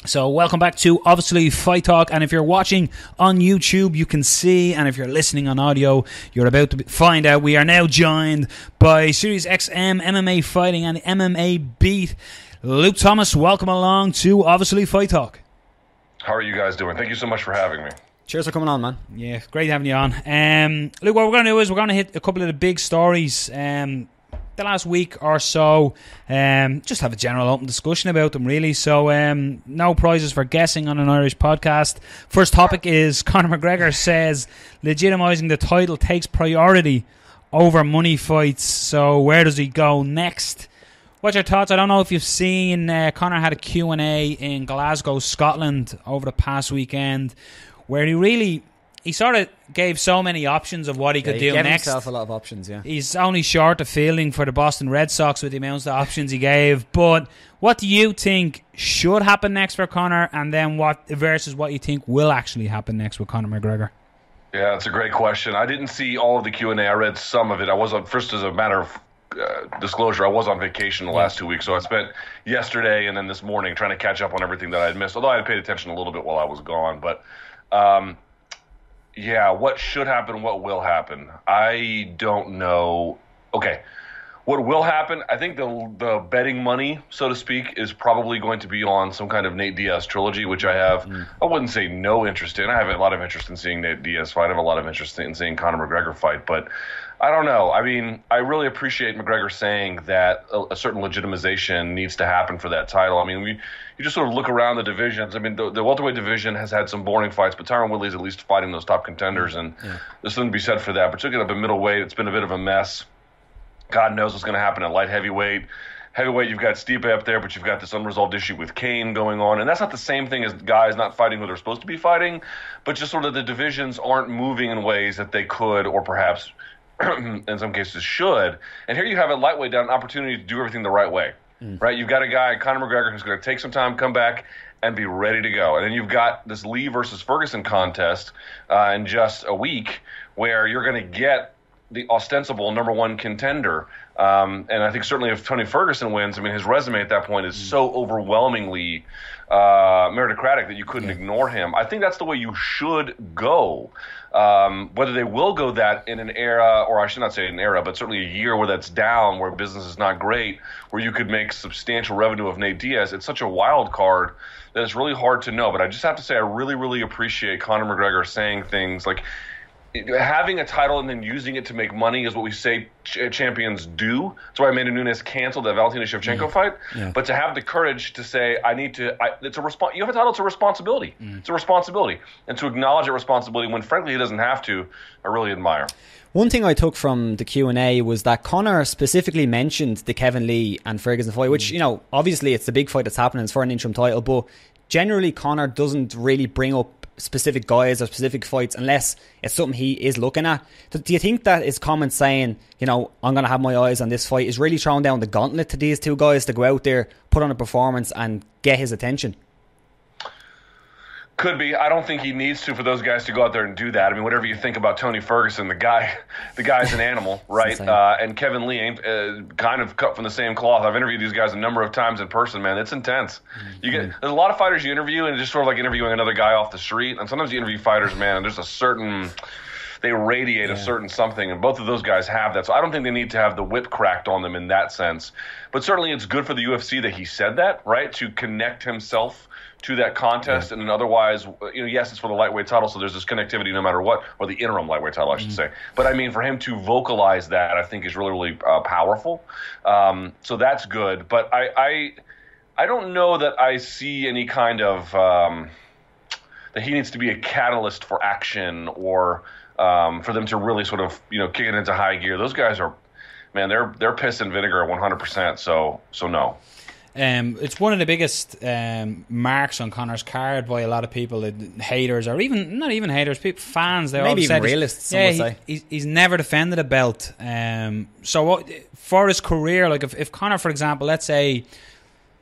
So welcome back to Obviously Fight Talk, and if you're watching on YouTube you can see, and if you're listening on audio you're about to find out, we are now joined by SiriusXM MMA Fighting and MMA Beat, Luke Thomas. Welcome along to Obviously Fight Talk. How are you guys doing? Thank you so much for having me. Cheers for coming on, man. Yeah, great having you on. Luke, what we're going to do is we're going to hit a couple of the big stories the last week or so, just have a general open discussion about them, really. So no prizes for guessing on an Irish podcast. First topic is Conor McGregor says legitimising the title takes priority over money fights. So where does he go next? What's your thoughts? I don't know if you've seen Conor had a Q&A in Glasgow, Scotland over the past weekend, where he sort of gave so many options of what he could do next. He gave himself a lot of options, yeah. He's only short of fielding for the Boston Red Sox with the amounts of options he gave. But what do you think should happen next for Conor, and then what versus what you think will actually happen next with Conor McGregor? Yeah, that's a great question. I didn't see all of the Q&A. I read some of it. I was on, first as a matter of disclosure, I was on vacation the last 2 weeks, so I spent yesterday and then this morning trying to catch up on everything that I had missed, although I had paid attention a little bit while I was gone. But yeah, what should happen, what will happen? I don't know. Okay, what will happen, I think the betting money, so to speak, is probably going to be on some kind of Nate Diaz trilogy, which I have, I wouldn't say no interest in. I have a lot of interest in seeing Nate Diaz fight. I have a lot of interest in seeing Conor McGregor fight, but I don't know. I mean, I really appreciate McGregor saying that a certain legitimization needs to happen for that title. I mean, you just sort of look around the divisions. I mean, the welterweight division has had some boring fights, but Tyron Woodley's at least fighting those top contenders, and there's something to be said for that. Particularly up in middleweight, it's been a bit of a mess. God knows what's going to happen at light heavyweight. Heavyweight, you've got Stipe up there, but you've got this unresolved issue with Kane going on. And that's not the same thing as guys not fighting who they're supposed to be fighting, but just sort of the divisions aren't moving in ways that they could or perhaps in some cases should. And here you have at lightweight down an opportunity to do everything the right way. Right? You've got a guy, Conor McGregor, who's going to take some time, come back, and be ready to go. And then you've got this Lee versus Ferguson contest in just a week where you're going to get the ostensible number one contender. And I think certainly if Tony Ferguson wins, I mean, his resume at that point is so overwhelmingly meritocratic that you couldn't ignore him. I think that's the way you should go. Whether they will go that in an era, or I should not say an era, but certainly a year where that's down, where business is not great, where you could make substantial revenue of Nate Diaz, it's such a wild card that it's really hard to know. But I just have to say I really, really appreciate Conor McGregor saying things like, having a title and then using it to make money is what we say champions do. That's why Amanda Nunes canceled that Valentina Shevchenko fight. Yeah. But to have the courage to say, it's a you have a title, it's a responsibility. It's a responsibility. And to acknowledge that responsibility when, frankly, he doesn't have to, I really admire. One thing I took from the Q&A was that Conor specifically mentioned the Kevin Lee and Ferguson fight, which, you know, obviously it's the big fight that's happening. It's for an interim title, but generally Conor doesn't really bring up specific guys or specific fights unless it's something he is looking at. Do you think that his comments saying, you know, I'm going to have my eyes on this fight is really throwing down the gauntlet to these two guys to go out there, put on a performance and get his attention? Could be. I don't think he needs to for those guys to go out there and do that. I mean, whatever you think about Tony Ferguson, the guy's an animal, right? And Kevin Lee ain't kind of cut from the same cloth. I've interviewed these guys a number of times in person, man. It's intense. There's a lot of fighters you interview and it's just sort of like interviewing another guy off the street. And sometimes you interview fighters, man, and there's a certain... They radiate a certain something, and both of those guys have that. So I don't think they need to have the whip cracked on them in that sense. But certainly it's good for the UFC that he said that, right, to connect himself to that contest. And then otherwise, you know, yes, it's for the lightweight title, so there's this connectivity no matter what, or the interim lightweight title, I should say. But I mean, for him to vocalize that, I think is really, really powerful. So that's good. But I don't know that I see any kind of that he needs to be a catalyst for action or for them to really sort of, you know, kick it into high gear. Those guys are, man, they're piss and vinegar 100%. So no. It's one of the biggest marks on Conor's card by a lot of people, haters, or even not even haters, people, fans. They maybe even realists. Some would say he's never defended a belt. So for his career, like if Conor, for example, let's say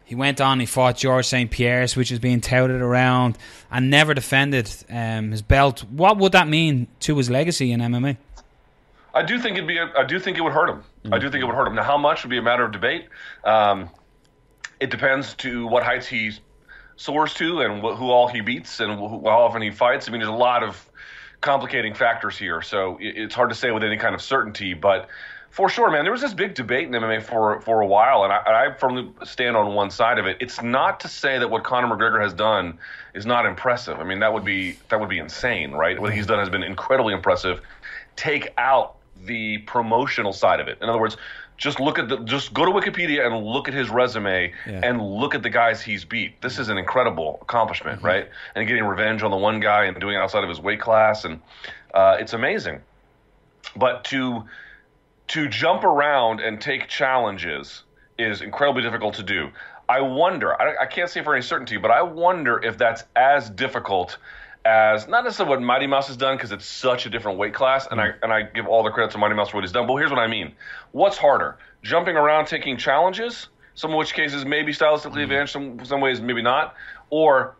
he went on, he fought George St. Pierre's, which is being touted around, and never defended his belt, what would that mean to his legacy in MMA? I do think it would hurt him. I do think it would hurt him. Now, how much would be a matter of debate. It depends to what heights he's soars to and who all he beats and how often he fights. I mean, there's a lot of complicating factors here, so it's hard to say with any kind of certainty. But for sure, man, there was this big debate in MMA for a while, and I firmly stand on one side of it. It's not to say that what Conor McGregor has done is not impressive. I mean, that would be insane, right? What he's done has been incredibly impressive. Take out the promotional side of it. In other words, just go to Wikipedia and look at his resume and look at the guys he's beat. This is an incredible accomplishment, right? And getting revenge on the one guy and doing it outside of his weight class, and it's amazing. But to jump around and take challenges is incredibly difficult to do. I wonder, I can't say for any certainty, but I wonder if that's as difficult as, not necessarily what Mighty Mouse has done, because it's such a different weight class, and I give all the credit to Mighty Mouse for what he's done. But here's what I mean. What's harder? Jumping around taking challenges, some of which cases may be stylistically advanced, some ways maybe not, or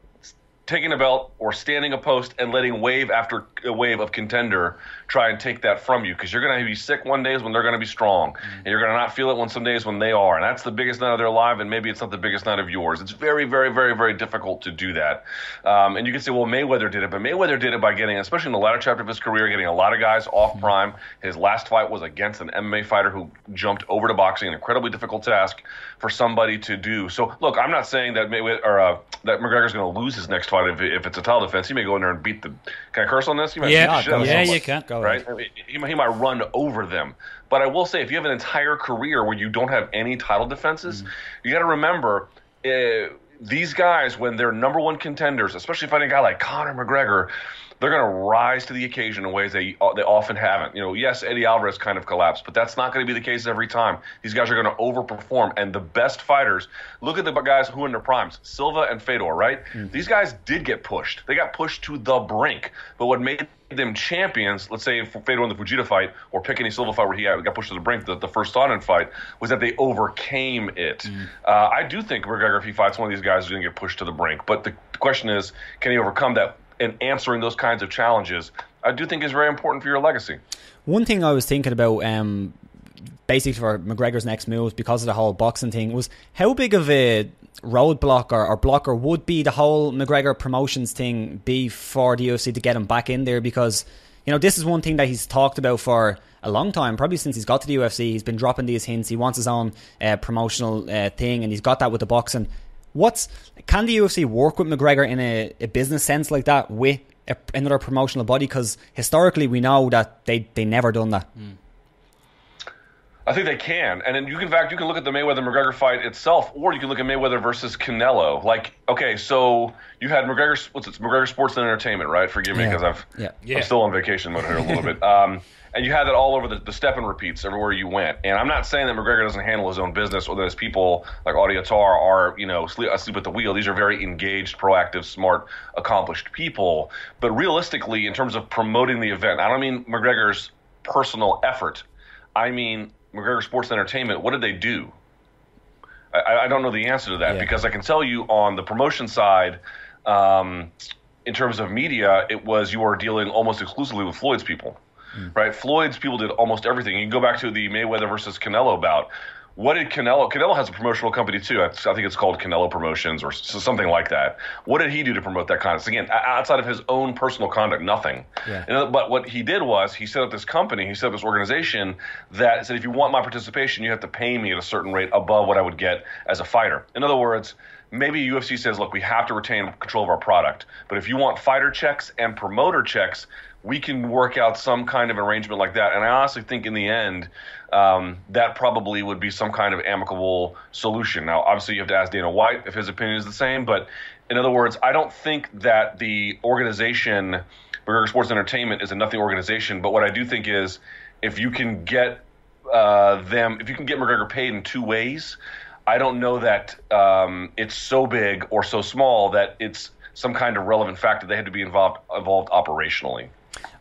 taking a belt or standing a post and letting wave after a wave of contender try and take that from you, because you're going to be sick one days when they're going to be strong, and you're going to not feel it some days when they are, and that's the biggest night of their life, and maybe it's not the biggest night of yours. It's very, very, very, very difficult to do that. And you can say, well, Mayweather did it, but Mayweather did it by getting, especially in the latter chapter of his career, getting a lot of guys off prime. His last fight was against an MMA fighter who jumped over to boxing, an incredibly difficult task for somebody to do. So, look, I'm not saying that that McGregor's going to lose his next fight if it's a title defense. He may go in there and beat the. Can I curse on this? Yeah, you can. Go right? He might run over them. But I will say, if you have an entire career where you don't have any title defenses, you got to remember these guys, when they're number one contenders, especially fighting a guy like Conor McGregor, they're going to rise to the occasion in ways they often haven't. Yes, Eddie Alvarez kind of collapsed, but that's not going to be the case every time. These guys are going to overperform, and the best fighters, look at the guys who are in their primes, Silva and Fedor, right? These guys did get pushed. They got pushed to the brink, but what made them champions, let's say Fedor in the Fujita fight, or pick any Silva fight where he got pushed to the brink, the first Sonnen fight, was that they overcame it. I do think McGregor, if he fights one of these guys, is going to get pushed to the brink, but the question is, can he overcome that? And answering those kinds of challenges, I do think is very important for your legacy. One thing I was thinking about, basically for McGregor's next moves, because of the whole boxing thing, was how big of a roadblock or blocker would be the whole McGregor Promotions thing be for the UFC to get him back in there? Because, this is one thing that he's talked about for a long time, probably since he's got to the UFC. He's been dropping these hints. He wants his own promotional thing, and he's got that with the boxing. Can the UFC work with McGregor in a business sense like that with another promotional body? Because historically we know that they never done that. I think they can, and then you can look at the Mayweather-McGregor fight itself, or you can look at Mayweather versus Canelo. Like, okay, so you had McGregor Sports and Entertainment, right? Forgive me, because I'm still on vacation mode here a little bit. And you had that all over the step and repeats everywhere you went. And I'm not saying that McGregor doesn't handle his own business, or that his people like Audio Tar are, asleep at the wheel. These are very engaged, proactive, smart, accomplished people. But realistically, in terms of promoting the event, I don't mean McGregor's personal effort. I mean McGregor Sports and Entertainment. What did they do? I don't know the answer to that, because I can tell you on the promotion side, in terms of media, you are dealing almost exclusively with Floyd's people. Right, Floyd's people did almost everything. You can go back to the Mayweather versus Canelo bout. What did Canelo has a promotional company too. I think it's called Canelo Promotions or something like that. What did he do to promote that content? Again, outside of his own personal conduct, nothing. But what he did was he set up this company, he set up this organization that said, if you want my participation, you have to pay me at a certain rate above what I would get as a fighter. In other words, maybe UFC says, look, we have to retain control of our product, but if you want fighter checks and promoter checks, we can work out some kind of arrangement like that. And I honestly think in the end, that probably would be some kind of amicable solution. Now, obviously, you have to ask Dana White if his opinion is the same. But in other words, I don't think that the organization, McGregor Sports Entertainment, is a nothing organization. But what I do think is, if you can get McGregor paid in two ways, I don't know that it's so big or so small that it's some kind of relevant factor. They had to be involved operationally.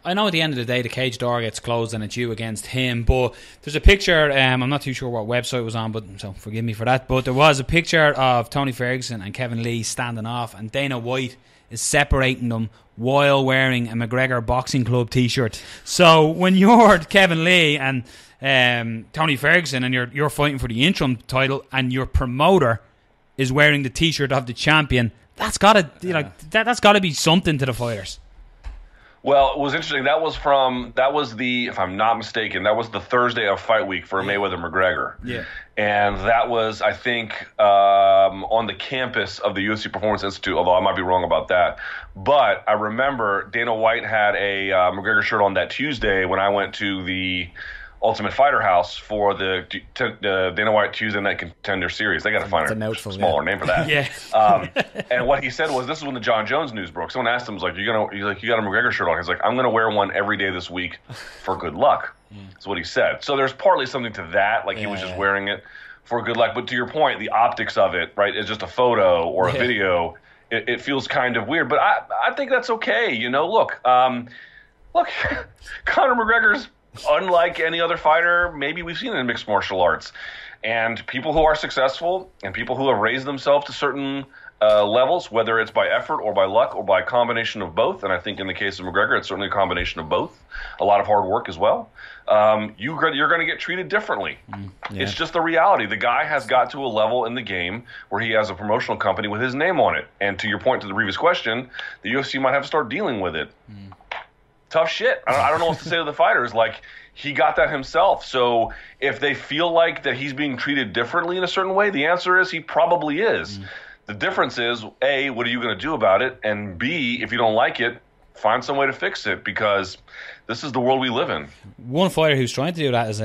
I know at the end of the day the cage door gets closed and it's you against him, but there's a picture, I'm not too sure what website it was on, but so forgive me for that, but there was a picture of Tony Ferguson and Kevin Lee standing off, and Dana White is separating them while wearing a McGregor Boxing Club t-shirt. So when you're Kevin Lee and Tony Ferguson and you're fighting for the interim title and your promoter is wearing the t-shirt of the champion, That's got to, that's got to be something to the fighters. Well, it was interesting. That was if I'm not mistaken, that was the Thursday of fight week for Mayweather-McGregor. Yeah. And that was, I think, on the campus of the UFC Performance Institute, although I might be wrong about that. But I remember Dana White had a McGregor shirt on that Tuesday when I went to the Ultimate Fighter House for the Dana White Tuesday Night Contender Series. They got to find a smaller name for that. Yeah. And what he said was, this is when the John Jones news broke. Someone asked him, was like, you got a McGregor shirt on? He's like, I'm going to wear one every day this week for good luck. That's what he said. So there's partly something to that. Like he was just wearing it for good luck. But to your point, the optics of it, right, is just a photo or a video. It feels kind of weird. But I think that's okay. Look, Conor McGregor's unlike any other fighter maybe we've seen in mixed martial arts. And people who are successful and people who have raised themselves to certain levels, whether it's by effort or by luck or by a combination of both, and I think in the case of McGregor, it's certainly a combination of both, a lot of hard work as well, you're going to get treated differently. It's just the reality. The guy has got to a level in the game where he has a promotional company with his name on it. And to your point to the previous question, the UFC might have to start dealing with it. Tough shit. I don't know what to say to the fighters. Like, he got that himself. So if they feel like that he's being treated differently in a certain way, the answer is he probably is. The difference is, A, what are you going to do about it? And B, if you don't like it, find some way to fix it, because this is the world we live in. One fighter who's trying to do that is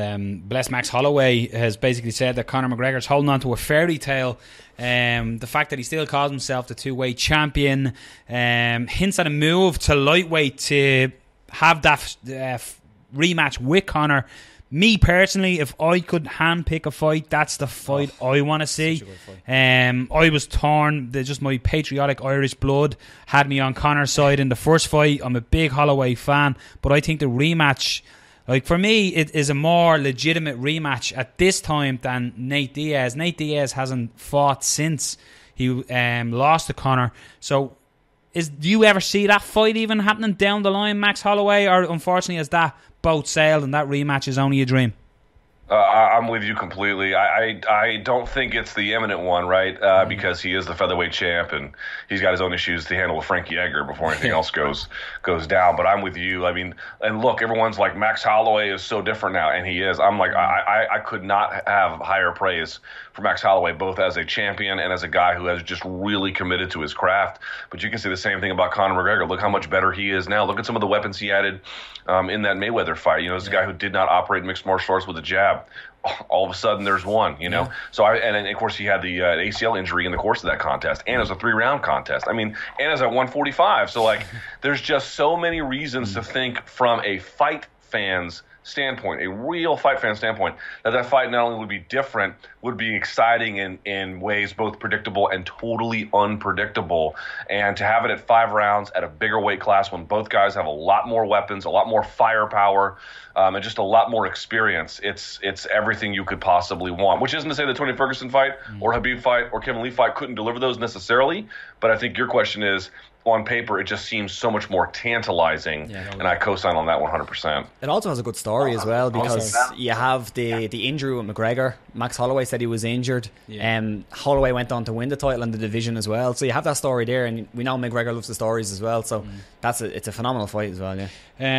bless Max Holloway has basically said that Conor McGregor's holding on to a fairy tale. The fact that he still calls himself the two-weight champion, hints at a move to lightweight to have that rematch with Conor. Me personally, if I could handpick a fight, that's the fight I want to see. I was torn. Just my patriotic Irish blood had me on Conor's side in the first fight. I'm a big Holloway fan, but I think the rematch, like for me, it is a more legitimate rematch at this time than Nate Diaz. Nate Diaz hasn't fought since he lost to Conor. So do you ever see that fight even happening down the line, Max Holloway, or unfortunately has that boat sailed and that rematch is only a dream? I'm with you completely. I don't think it's the imminent one, right? Because he is the featherweight champ and he's got his own issues to handle with Frankie Edgar before anything else goes down. But I'm with you. I mean, and look, everyone's like, Max Holloway is so different now, and he is. I'm like, I could not have higher praise for Max Holloway, both as a champion and as a guy who has just really committed to his craft. But you can say the same thing about Conor McGregor. Look how much better he is now. Look at some of the weapons he added in that Mayweather fight. As a guy who did not operate mixed martial arts with a jab. All of a sudden, there's one, Yeah. So and of course, he had the ACL injury in the course of that contest, and it was a 3-round contest. I mean, and it's at 145. So, like, there's just so many reasons to think from a fight fan's standpoint, a real fight fan standpoint, that fight not only would be different, would be exciting in ways both predictable and totally unpredictable. And to have it at 5 rounds at a bigger weight class when both guys have a lot more weapons, a lot more firepower, and just a lot more experience, it's everything you could possibly want. Which isn't to say the Tony Ferguson fight or Khabib fight or Kevin Lee fight couldn't deliver those necessarily, but I think your question is, on paper, it just seems so much more tantalizing, and I co-sign on that 100%. It also has a good story as well, because you have the injury with McGregor. Max Holloway said he was injured. Holloway went on to win the title in the division as well. So you have that story there, and we know McGregor loves the stories as well. So it's a phenomenal fight as well.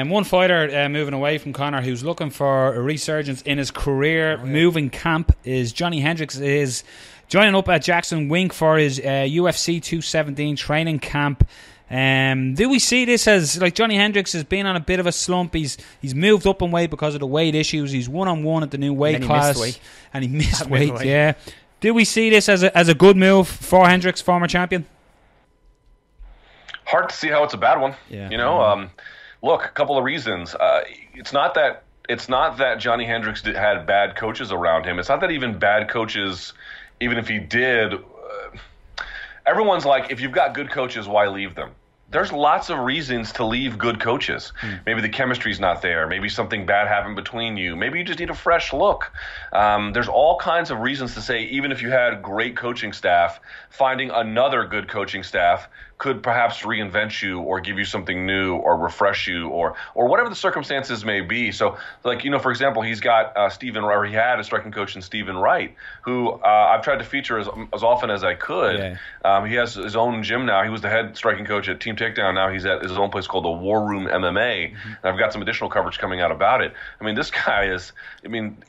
One fighter moving away from Conor who's looking for a resurgence in his career, moving camp, is Johny Hendricks. Is joining up at Jackson Wink for his UFC 217 training camp. Do we see this as, like, Johny Hendricks has been on a bit of a slump? He's moved up in weight because of the weight issues. He's 1-on-1 at the new weight class, and he missed weight. Yeah. Do we see this as a good move for Hendricks, former champion? Hard to see how it's a bad one. Look, a couple of reasons. It's not that Johny Hendricks had bad coaches around him. It's not that even bad coaches. Even if he did, everyone's like, if you've got good coaches, why leave them? There's lots of reasons to leave good coaches. Maybe the chemistry's not there. Maybe something bad happened between you. Maybe you just need a fresh look. There's all kinds of reasons to say, even if you had great coaching staff, finding another good coaching staff could perhaps reinvent you or give you something new or refresh you or whatever the circumstances may be. So, like, for example, he's got Stephen, or he had a striking coach in Stephen Wright, who I've tried to feature as often as I could. Yeah. He has his own gym now. He was the head striking coach at Team Takedown. Now he's at his own place called the War Room MMA. Mm-hmm. And I've got some additional coverage coming out about it. I mean, this guy is,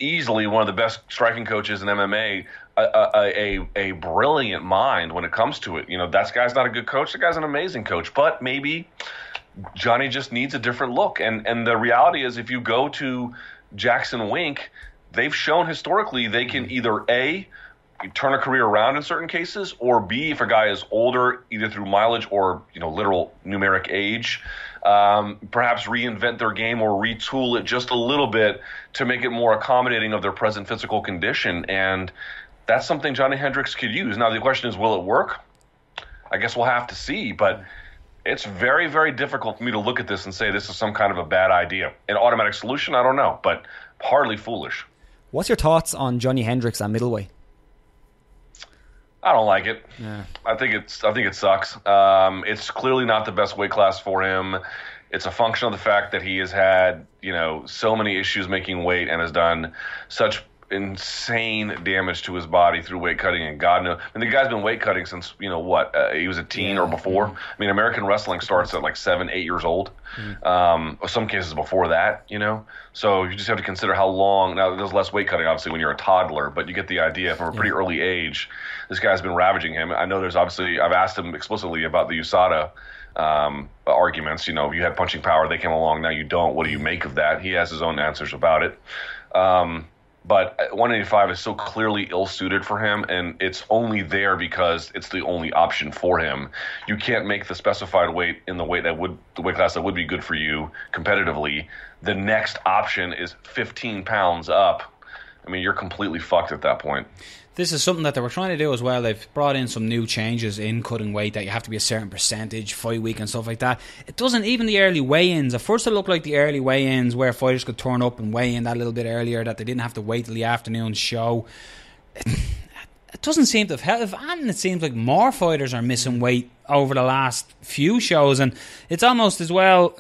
easily one of the best striking coaches in MMA. A brilliant mind when it comes to it. That guy's not a good coach. The guy's an amazing coach. But maybe Johnny just needs a different look. And the reality is, if you go to Jackson Wink, they've shown historically they can either A, turn a career around in certain cases, or B, if a guy is older, either through mileage or literal numeric age, perhaps reinvent their game or retool it just a little bit to make it more accommodating of their present physical condition. And that's something Johny Hendricks could use. Now, the question is, will it work? I guess we'll have to see, but it's very, very difficult for me to look at this and say this is some kind of a bad idea. An automatic solution, I don't know, but hardly foolish. What's your thoughts on Johny Hendricks at middleweight? I don't like it. Yeah. I think it sucks. It's clearly not the best weight class for him. It's a function of the fact that he has had, so many issues making weight and has done such insane damage to his body through weight cutting, and God knows. The guy's been weight cutting since he was a teen or before. Yeah. American wrestling starts at like 7-8 years old. Or some cases before that. So you just have to consider how long. Now there's less weight cutting obviously when you're a toddler, but you get the idea. From a pretty early age, this guy's been ravaging him. I know there's obviously, I've asked him explicitly about the USADA arguments. You had punching power, they came along, now you don't. What do you make of that? He has his own answers about it. But 185 is so clearly ill-suited for him, and it's only there because it's the only option for him. You can't make the specified weight in the weight class that would be good for you competitively. The next option is 15 pounds up. You're completely fucked at that point. This is something that they were trying to do as well. They've brought in some new changes in cutting weight, that you have to be a certain percentage, fight week and stuff like that. It doesn't, even the early weigh-ins. At first it looked like the early weigh-ins where fighters could turn up and weigh in that little bit earlier, that they didn't have to wait till the afternoon show. It doesn't seem to have helped. And it seems like more fighters are missing weight over the last few shows. And it's almost as well,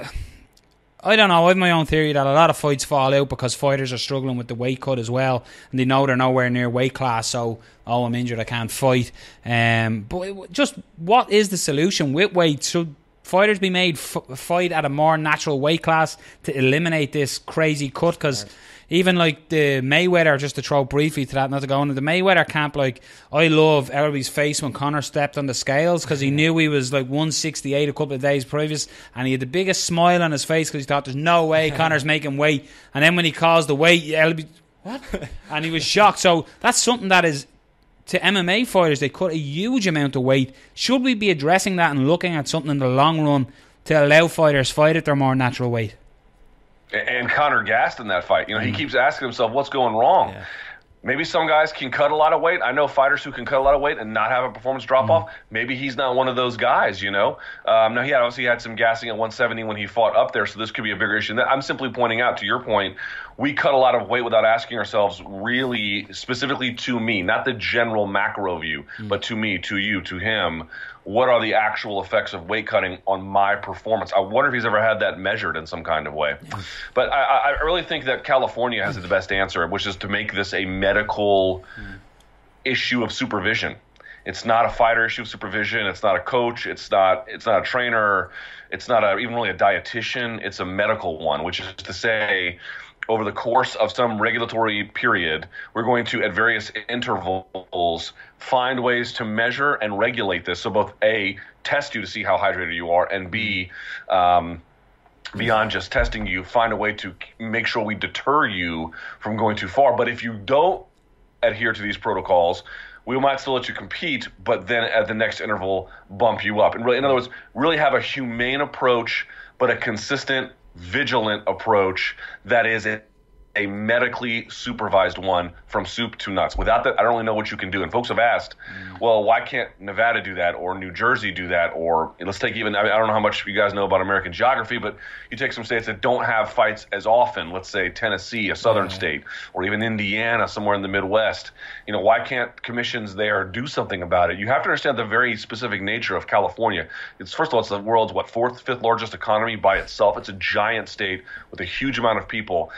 I don't know, I have my own theory that a lot of fights fall out because fighters are struggling with the weight cut as well, and they know they're nowhere near weight class, so, I'm injured, I can't fight. But just what is the solution with weight? Should fighters be made fight at a more natural weight class to eliminate this crazy cut? Because even like the Mayweather, just to throw briefly to that, not to go into the Mayweather camp, like, I love everybody's face when Conor stepped on the scales, because he knew he was like 168 a couple of days previous, and he had the biggest smile on his face because he thought there's no way Conor's making weight. And then when he calls the weight, what? And he was shocked. So that's something that is, to MMA fighters, they cut a huge amount of weight. Should we be addressing that and looking at something in the long run to allow fighters fight at their more natural weight? And Conor gassed in that fight. He keeps asking himself, what's going wrong? Yeah. Maybe some guys can cut a lot of weight. I know fighters who can cut a lot of weight and not have a performance drop-off. Maybe he's not one of those guys, Now, he obviously had some gassing at 170 when he fought up there, so this could be a bigger issue. I'm simply pointing out, to your point, we cut a lot of weight without asking ourselves, really, specifically to me, not the general macro view, but to me, to you, to him, what are the actual effects of weight cutting on my performance? I wonder if he's ever had that measured in some kind of way. But I really think that California has the best answer, which is to make this a medical issue of supervision. It's not a fighter issue of supervision. It's not a coach. It's not a trainer. It's not even really a dietitian. It's a medical one, which is to say, over the course of some regulatory period, we're going to, at various intervals, find ways to measure and regulate this. So both A, test you to see how hydrated you are, and B, beyond just testing you, find a way to make sure we deter you from going too far. But if you don't adhere to these protocols, we might still let you compete, but then at the next interval, bump you up. And really, in other words, really have a humane approach, but a consistent, vigilant approach that is a medically supervised one from soup to nuts. Without that, I don't really know what you can do. And folks have asked, well, why can't Nevada do that or New Jersey do that? Or let's take even, I don't know how much you guys know about American geography, but you take some states that don't have fights as often, let's say Tennessee, a southern state, or even Indiana, somewhere in the Midwest. Why can't commissions there do something about it? You have to understand the very specific nature of California. First of all, it's the world's, fourth, fifth largest economy by itself. It's a giant state with a huge amount of people.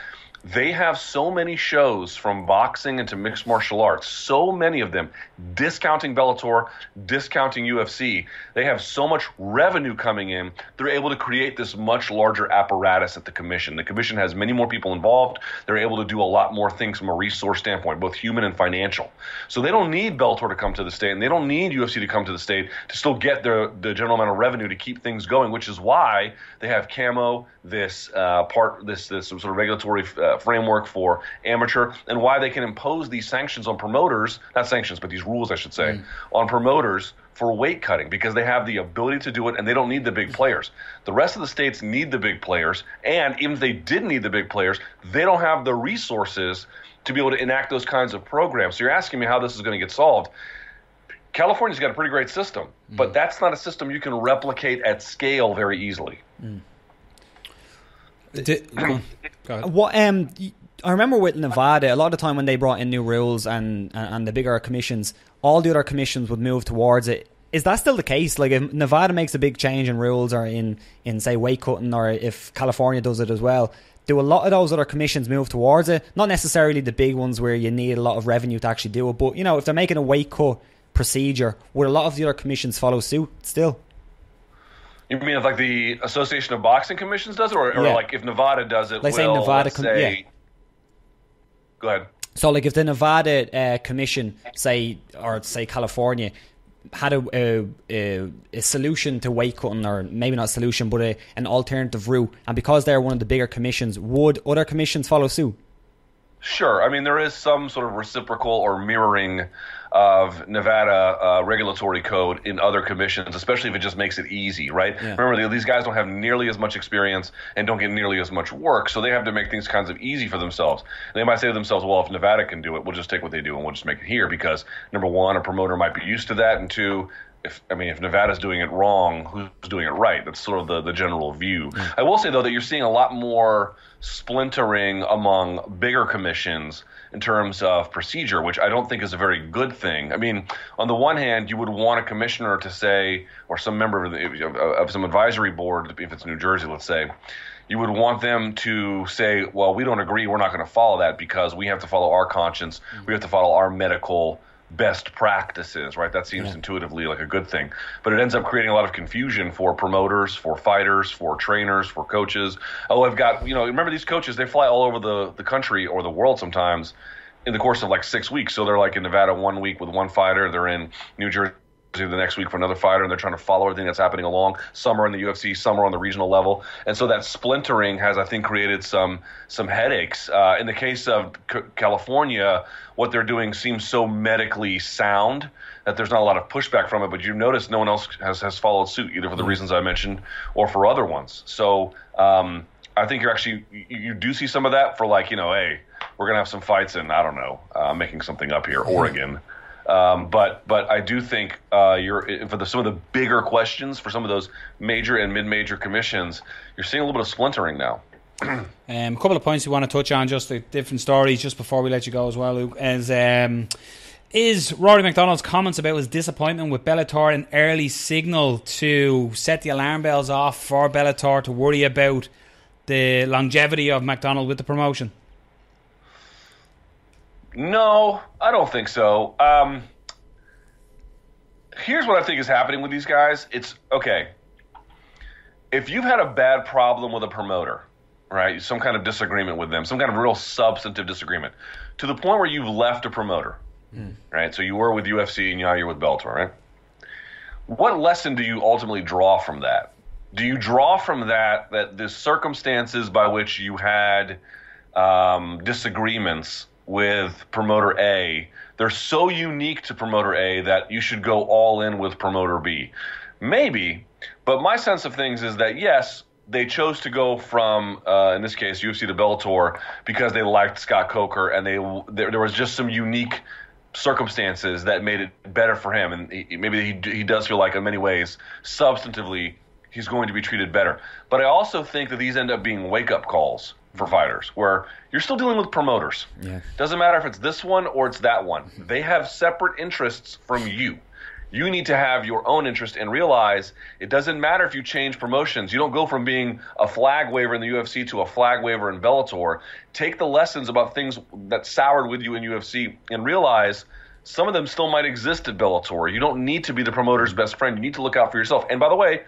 They have so many shows from boxing into mixed martial arts, so many of them, discounting Bellator, discounting UFC. They have so much revenue coming in, they're able to create this much larger apparatus at the commission. The commission has many more people involved. They're able to do a lot more things from a resource standpoint, both human and financial. So they don't need Bellator to come to the state, and they don't need UFC to come to the state to still get the general amount of revenue to keep things going, which is why they have Camo, this sort of regulatory framework for amateur, and why they can impose these sanctions on promoters, not sanctions, but these rules, I should say, on promoters for weight cutting, because they have the ability to do it and they don't need the big players. The rest of the states need the big players, and even if they did need the big players, they don't have the resources to be able to enact those kinds of programs. So you're asking me how this is going to get solved. California's got a pretty great system, but that's not a system you can replicate at scale very easily. What I remember with Nevada, a lot of the time when they brought in new rules and the bigger commissions, all the other commissions would move towards it. Is that still the case? Like if Nevada makes a big change in rules or in say weight cutting, or if California does it as well, do a lot of those other commissions move towards it? Not necessarily the big ones where you need a lot of revenue to actually do it, but if they're making a weight cut procedure, would a lot of the other commissions follow suit still? You mean if the Association of Boxing Commissions does it, or like if Nevada does it? Let's say Nevada. Go ahead. So if the Nevada commission, say California, had a solution to weight cutting, or maybe not a solution, but an alternative route, and because they're one of the bigger commissions, would other commissions follow suit? Sure. I mean, there is some sort of reciprocal or mirroring of Nevada regulatory code in other commissions, especially if it just makes it easy, right? Yeah. Remember, these guys don't have nearly as much experience and don't get nearly as much work, so they have to make things kinds of easy for themselves. And they might say to themselves, well, if Nevada can do it, we'll just take what they do and we'll just make it here, because, number one, a promoter might be used to that, and two, if Nevada's doing it wrong, who's doing it right? That's sort of the general view. Mm. I will say, though, that you're seeing a lot more splintering among bigger commissions in terms of procedure, which I don't think is a very good thing. I mean, on the one hand, you would want a commissioner to say, or some member of some advisory board, if it's New Jersey, let's say, you would want them to say, well, we don't agree, we're not going to follow that because we have to follow our conscience, we have to follow our medical best practices, right? That seems intuitively like a good thing. But it ends up creating a lot of confusion for promoters, for fighters, for trainers, for coaches. Oh, I've got, remember these coaches, they fly all over the country or the world sometimes in the course of 6 weeks. So they're in Nevada 1 week with one fighter, they're in New Jersey the next week for another fighter, and they're trying to follow everything that's happening along. Some are in the UFC, some are on the regional level. And so that splintering has, I think, created some headaches. In the case of California, what they're doing seems so medically sound that there's not a lot of pushback from it, but you notice no one else has followed suit, either for the reasons I mentioned or for other ones. So I think you do see some of that for hey, we're going to have some fights in, I don't know, making something up here, Oregon. But I do think for some of the bigger questions, for some of those major and mid-major commissions, you're seeing a little bit of splintering now. A couple of points we want to touch on, just different stories, just before we let you go as well, Luke, is Rory MacDonald's comments about his disappointment with Bellator an early signal to set the alarm bells off for Bellator to worry about the longevity of MacDonald with the promotion? No, I don't think so. Here's what I think is happening with these guys. It's, okay, if you've had a bad problem with a promoter, right, some kind of disagreement with them, some kind of real substantive disagreement, to the point where you've left a promoter, right? So you were with UFC and now you're with Bellator, right? What lesson do you ultimately draw from that? Do you draw from that the circumstances by which you had disagreements with promoter A, they're so unique to promoter A that you should go all in with promoter B? Maybe, but my sense of things is that yes, they chose to go from, in this case, UFC to Bellator because they liked Scott Coker, and there was just some unique circumstances that made it better for him. And maybe he does feel like in many ways, substantively, he's going to be treated better. But I also think that these end up being wake-up calls for fighters, where you're still dealing with promoters. Yeah. Doesn't matter if it's this one or it's that one. They have separate interests from you. You need to have your own interest and realize it doesn't matter if you change promotions. You don't go from being a flag waver in the UFC to a flag waver in Bellator. Take the lessons about things that soured with you in UFC and realize some of them still might exist at Bellator. You don't need to be the promoter's best friend. You need to look out for yourself. And by the way,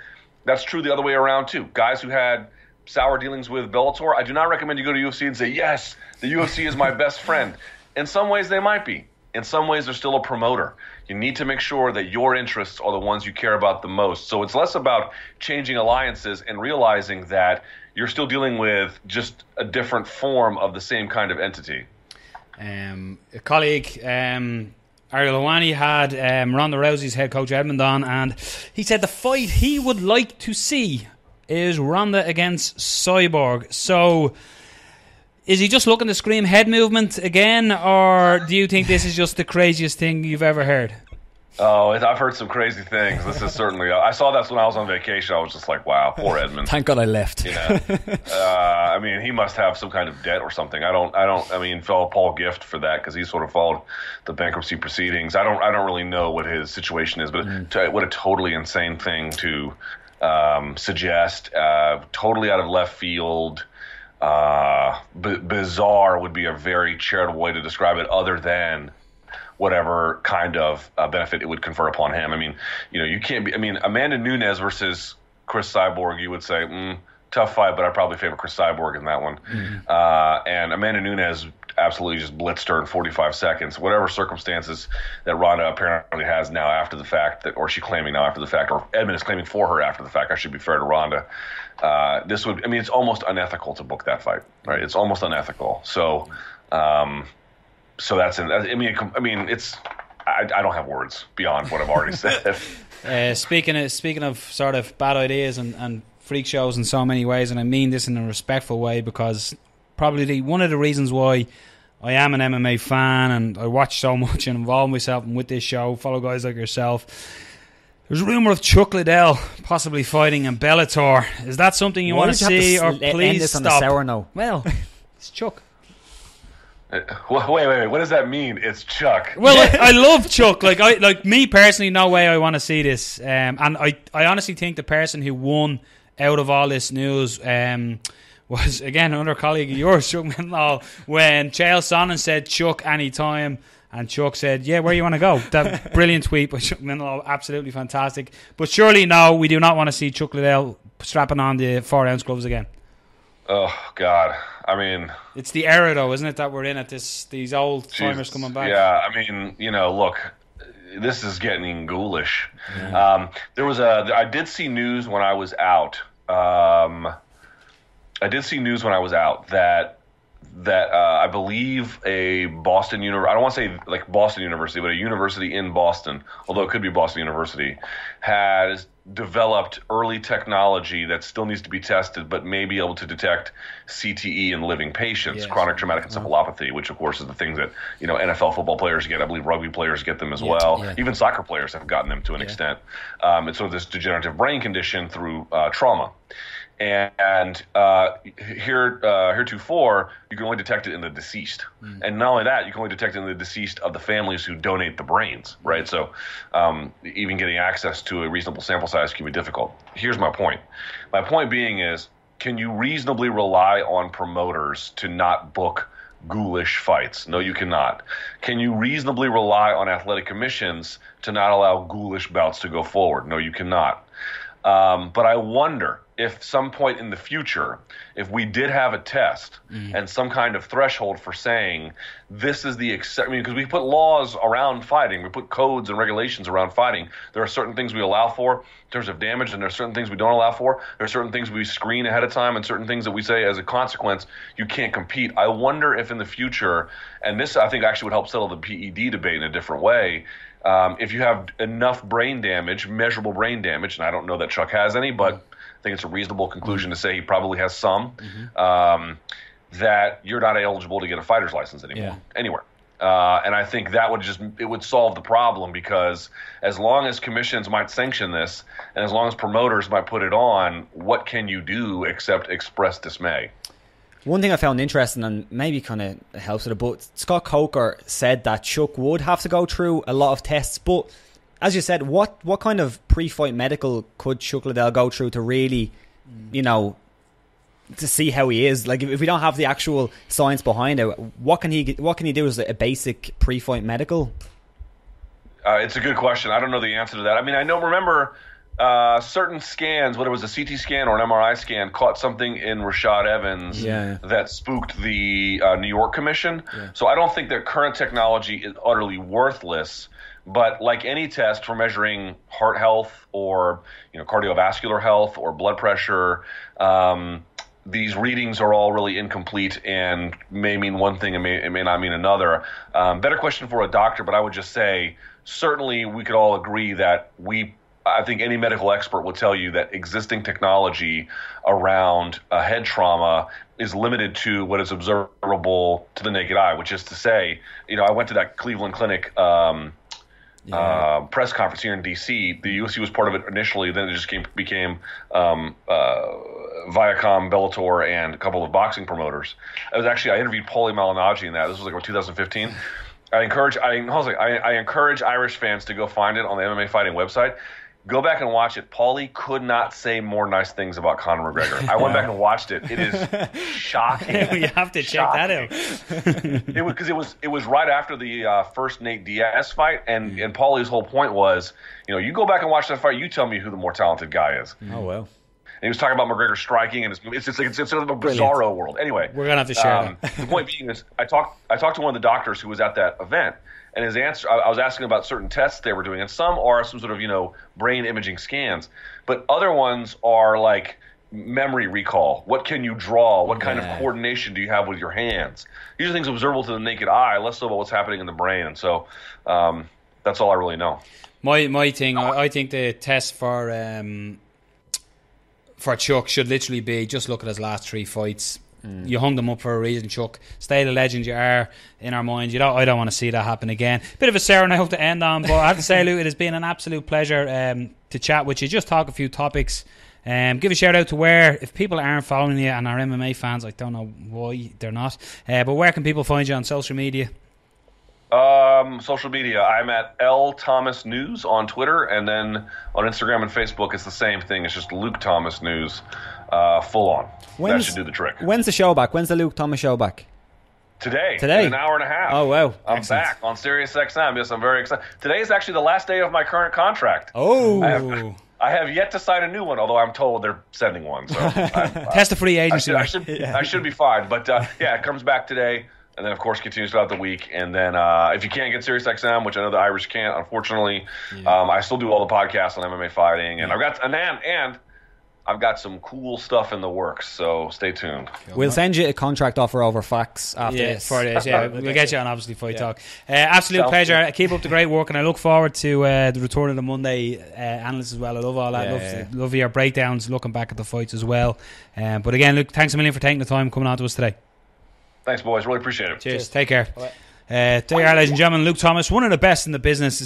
that's true the other way around too. Guys who had sour dealings with Bellator, I do not recommend you go to UFC and say, yes, the UFC is my best friend. In some ways they might be. In some ways they're still a promoter. You need to make sure that your interests are the ones you care about the most. So it's less about changing alliances and realizing that you're still dealing with just a different form of the same kind of entity. A colleague, Ariel Helwani, had Ronda Rousey's head coach Edmond on, and he said the fight he would like to see is Ronda against Cyborg. So is he just looking to scream head movement again, or do you think this is just the craziest thing you've ever heard? Oh, I've heard some crazy things. This is certainly. I saw this when I was on vacation. I was just like, "Wow, poor Edmond." Thank God I left. I mean, he must have some kind of debt or something. I mean, Paul Gift for that because he sort of followed the bankruptcy proceedings. I don't really know what his situation is, but what a totally insane thing to suggest. Totally out of left field. Bizarre would be a very charitable way to describe it, other than whatever kind of benefit it would confer upon him. I mean, you can't be. I mean, Amanda Nunes versus Cris Cyborg, you would say tough fight, but I probably favor Cris Cyborg in that one. And Amanda Nunes absolutely just blitzed her in 45 seconds. Whatever circumstances that Ronda apparently has now after the fact, or she's claiming now after the fact, or Edmond is claiming for her after the fact. I should be fair to Ronda. It's almost unethical to book that fight, right? It's almost unethical. So that's I mean, it's. I don't have words beyond what I've already said. Speaking of sort of bad ideas and freak shows in so many ways, and I mean this in a respectful way, because probably one of the reasons why I am an MMA fan and I watch so much and involve myself with this show, follow guys like yourself. There's a rumour of Chuck Liddell possibly fighting in Bellator. Is that something you want to see, or please this stop? On a sour note? Well, it's Chuck. Wait. What does that mean? It's Chuck. Well, I love Chuck. Like me personally, no way I want to see this. And I honestly think the person who won out of all this news was, again, another colleague of yours, Chuck Liddell, when Chael Sonnen said Chuck anytime, and Chuck said, yeah, where you want to go? That brilliant tweet by Chuck Liddell, absolutely fantastic. But surely no, we do not want to see Chuck Liddell strapping on the 4-ounce gloves again. Oh, God. I mean, it's the era, though, isn't it, that we're in at these old timers coming back? Yeah, I mean, look, this is getting ghoulish. Yeah. I did see news when I was out. That I believe a Boston University, I don't want to say like Boston University, but a university in Boston, although it could be Boston University, has developed early technology that still needs to be tested, but may be able to detect CTE in living patients, yes. Chronic traumatic encephalopathy, which of course is the thing that NFL football players get. I believe rugby players get them as well. Yeah. Even soccer players have gotten them to an extent. It's sort of this degenerative brain condition through trauma. And heretofore, you can only detect it in the deceased. And not only that, you can only detect it in the deceased of the families who donate the brains, right? So even getting access to a reasonable sample size can be difficult. Here's my point. My point being is, can you reasonably rely on promoters to not book ghoulish fights? No, you cannot. Can you reasonably rely on athletic commissions to not allow ghoulish bouts to go forward? No, you cannot. But I wonder if some point in the future, if we did have a test and some kind of threshold for saying this is the because we put laws around fighting, we put codes and regulations around fighting. There are certain things we allow for in terms of damage, and there are certain things we don't allow for. There are certain things we screen ahead of time, and certain things that we say as a consequence you can't compete. I wonder if in the future, and this I think actually would help settle the PED debate in a different way. If you have enough brain damage, measurable brain damage, and I don't know that Chuck has any, but think it's a reasonable conclusion to say he probably has some, that you're not eligible to get a fighter's license anymore, anywhere. And I think that would solve the problem, because as long as commissions might sanction this, and as long as promoters might put it on, what can you do except express dismay? One thing I found interesting, and maybe kind of helps with it, but Scott Coker said that Chuck would have to go through a lot of tests. But as you said, what kind of pre-fight medical could Chuck Liddell go through to really, to see how he is? Like, if we don't have the actual science behind it, what can he do as a basic pre-fight medical? It's a good question. I don't know the answer to that. I mean, remember certain scans, whether it was a CT scan or an MRI scan, caught something in Rashad Evans that spooked the New York Commission. So I don't think that current technology is utterly worthless. But like any test for measuring heart health or cardiovascular health or blood pressure, these readings are all really incomplete and may mean one thing and it may not mean another. Better question for a doctor, but I would just say certainly we could all agree that I think any medical expert will tell you that existing technology around head trauma is limited to what is observable to the naked eye, which is to say, I went to that Cleveland Clinic press conference here in D.C. The UFC was part of it initially, then it just became Viacom, Bellator, and a couple of boxing promoters. I interviewed Paulie Malignaggi in that. This was like 2015. I encourage Irish fans to go find it on the MMA Fighting website. Go back and watch it. Paulie could not say more nice things about Conor McGregor. I went back and watched it. It is shocking. You have to check that out. It was right after the first Nate Diaz fight, and Paulie's whole point was, you go back and watch that fight. You tell me who the more talented guy is. Oh well. And he was talking about McGregor striking, and it's sort of a bizarro world. Anyway, we're gonna have to share that. The point being is, I talked to one of the doctors who was at that event. And his answer, I was asking about certain tests they were doing, and some are some sort of, brain imaging scans. But other ones are like memory recall. What can you draw? What kind of coordination do you have with your hands? These are things observable to the naked eye, less so about what's happening in the brain. And so that's all I really know. My thing, I think the test for Chuck should literally be just look at his last 3 fights. You hung them up for a reason, Chuck. Stay the legend you are in our minds. I don't want to see that happen again. Bit of a sour note to end on, but I have to say, Lou, it has been an absolute pleasure to chat with you. Just talk a few topics. Give a shout out to if people aren't following you and are MMA fans, I don't know why they're not. But where can people find you on social media? Social media, I'm at L Thomas News on Twitter, and then on Instagram and Facebook it's the same thing. It's just Luke Thomas News, full on. That should do the trick. When's the show back? When's the Luke Thomas show back? Today. In an hour and a half. Oh, wow. I'm Excellent. back on SiriusXM. Yes, I'm very excited. Today is actually the last day of my current contract. Oh. I have yet to sign a new one, although I'm told they're sending one. So Test the free agency. I should be fine. But it comes back today. And then, of course, continues throughout the week. And then if you can't get SiriusXM, which I know the Irish can't, unfortunately, I still do all the podcasts on MMA Fighting. And I've got some cool stuff in the works, so stay tuned. We'll send you a contract offer over fax after this. 4 days, we'll get you on, obviously, Fight Talk. Absolute pleasure. Keep up the great work, and I look forward to the return of the Monday analysts as well. I love all that. Love your breakdowns, looking back at the fights as well. But again, Luke, thanks a million for taking the time coming on to us today. Thanks, boys. Really appreciate it. Cheers. Take care. There you are, ladies and gentlemen. Luke Thomas, one of the best in the business.